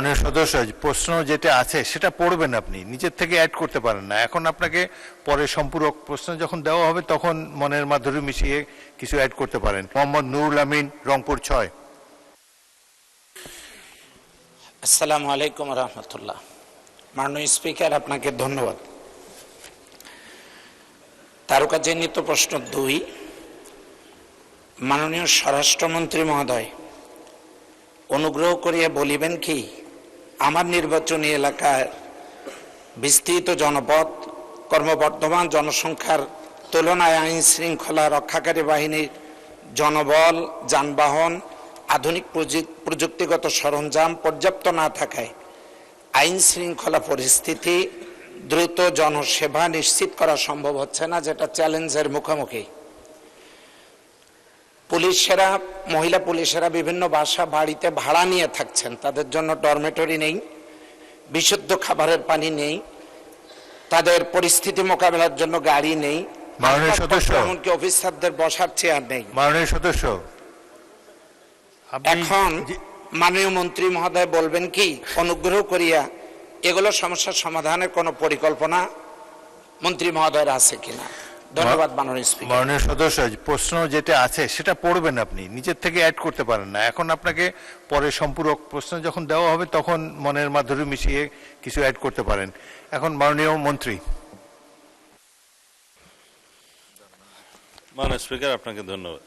মাননীয় সদস্য, প্রশ্ন যেটা আছে সেটা পড়বেন, আপনি নিজের থেকে অ্যাড করতে পারেন না। এখন আপনাকে পরে সম্পূরক প্রশ্ন যখন দেওয়া হবে তখন মনের মাধুরী মিশিয়ে কিছু অ্যাড করতে পারেন। মোহাম্মদ নুরুল আমিন, রংপুর 6। আসসালামু আলাইকুম রহমতুল্লাহ। মাননীয় স্পিকার, আপনাকে ধন্যবাদ। তারকাজনিত প্রশ্ন 2। মাননীয় স্বরাষ্ট্রমন্ত্রী মহোদয়, অনুগ্রহ করিয়া বলিবেন কি, আমার নির্বাচনী এলাকার বিস্তৃত জনপদ ক্রমবর্ধমান জনসংখ্যার তুলনায় আইন শৃঙ্খলা রক্ষাকারী বাহিনীর জনবল, যানবাহন, আধুনিক প্রযুক্তিগত সরঞ্জাম পর্যাপ্ত না থাকায় আইন শৃঙ্খলা পরিস্থিতি দ্রুত জনসেবা নিশ্চিত করা সম্ভব হচ্ছে না, যেটা চ্যালেঞ্জের মুখোমুখি। পুলিশেরা, মহিলা পুলিশেরা বিভিন্ন বাসা বাড়িতে ভাড়া নিয়ে থাকছেন, তাদের জন্য ডরমেটরি নেই, বিশুদ্ধ খাবারের পানি নেই, তাদের পরিস্থিতি মোকাবেলার জন্য গাড়ি নেই, মাননীয় সদস্য, এমনকি অফিসারদের বসার চেয়ার নেই। মাননীয় সদস্য, এখন মাননীয় মন্ত্রী মহোদয় বলবেন কি, অনুগ্রহ করিয়া এগুলো সমস্যার সমাধানের কোনো পরিকল্পনা মন্ত্রী মহোদয়ের আছে কিনা? ধন্যবাদ মাননীয় স্পিকার। মাননীয় সদস্য, প্রশ্ন যেটা আছে সেটা পড়বেন, আপনি নিজের থেকে অ্যাড করতে পারেন না। এখন আপনাকে পরে সম্পূরক প্রশ্ন যখন দেওয়া হবে তখন মনের মাধুরী মিশিয়ে কিছু অ্যাড করতে পারেন। এখন মাননীয় মন্ত্রী। মাননীয় স্পিকার, আপনাকে ধন্যবাদ।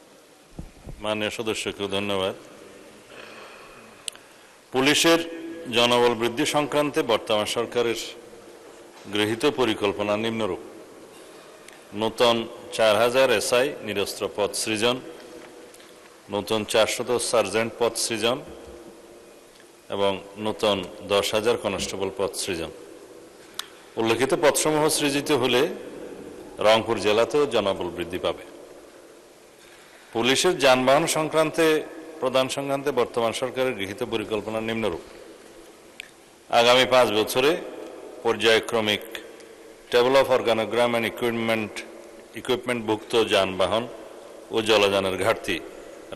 মাননীয় সদস্যকেও ধন্যবাদ। পুলিশের জনবল বৃদ্ধি সংক্রান্তে বর্তমান সরকারের গৃহীত পরিকল্পনা নিম্নরূপ: নতুন 4000 এসআই নিরস্ত্র পদ সৃজন, নতুন 400 সার্জেন্ট পদ সৃজন এবং নতুন 10,000 কনস্টেবল পদ সৃজন। উল্লেখিত পদসমূহ সৃজিত হলে রংপুর জেলাতেও জনবল বৃদ্ধি পাবে। পুলিশের যানবাহন প্রদান সংক্রান্তে বর্তমান সরকারের গৃহীত পরিকল্পনা নিম্নরূপ: আগামী 5 বছরে পর্যায়ক্রমিক টেবল অফ অর্গানোগ্রাম অ্যান্ড ইকুইপমেন্টভুক্ত যানবাহন ও জলযানের ঘাটতি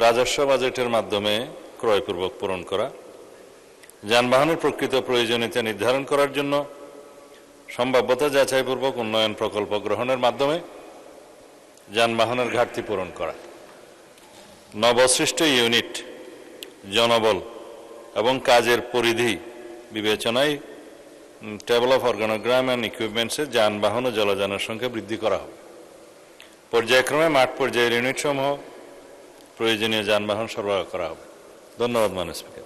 রাজস্ব বাজেটের মাধ্যমে ক্রয়পূর্বক পূরণ করা, যানবাহনের প্রকৃত প্রয়োজনীয়তা নির্ধারণ করার জন্য সম্ভাব্যতা যাচাইপূর্বক উন্নয়ন প্রকল্প গ্রহণের মাধ্যমে যানবাহনের ঘাটতি পূরণ করা, নবসৃষ্ট ইউনিট জনবল এবং কাজের পরিধি বিবেচনায় টেবল অফ অর্গানোগ্রাম অ্যান্ড ইকুইপমেন্টসের যানবাহন ও জলযানের সংখ্যা বৃদ্ধি করা হবে। পর্যায়ক্রমে মাঠ পর্যায়ের ইউনিট সমূহ প্রয়োজনীয় যানবাহন সরবরাহ করা হবে। ধন্যবাদ মাননীয় স্পিকার।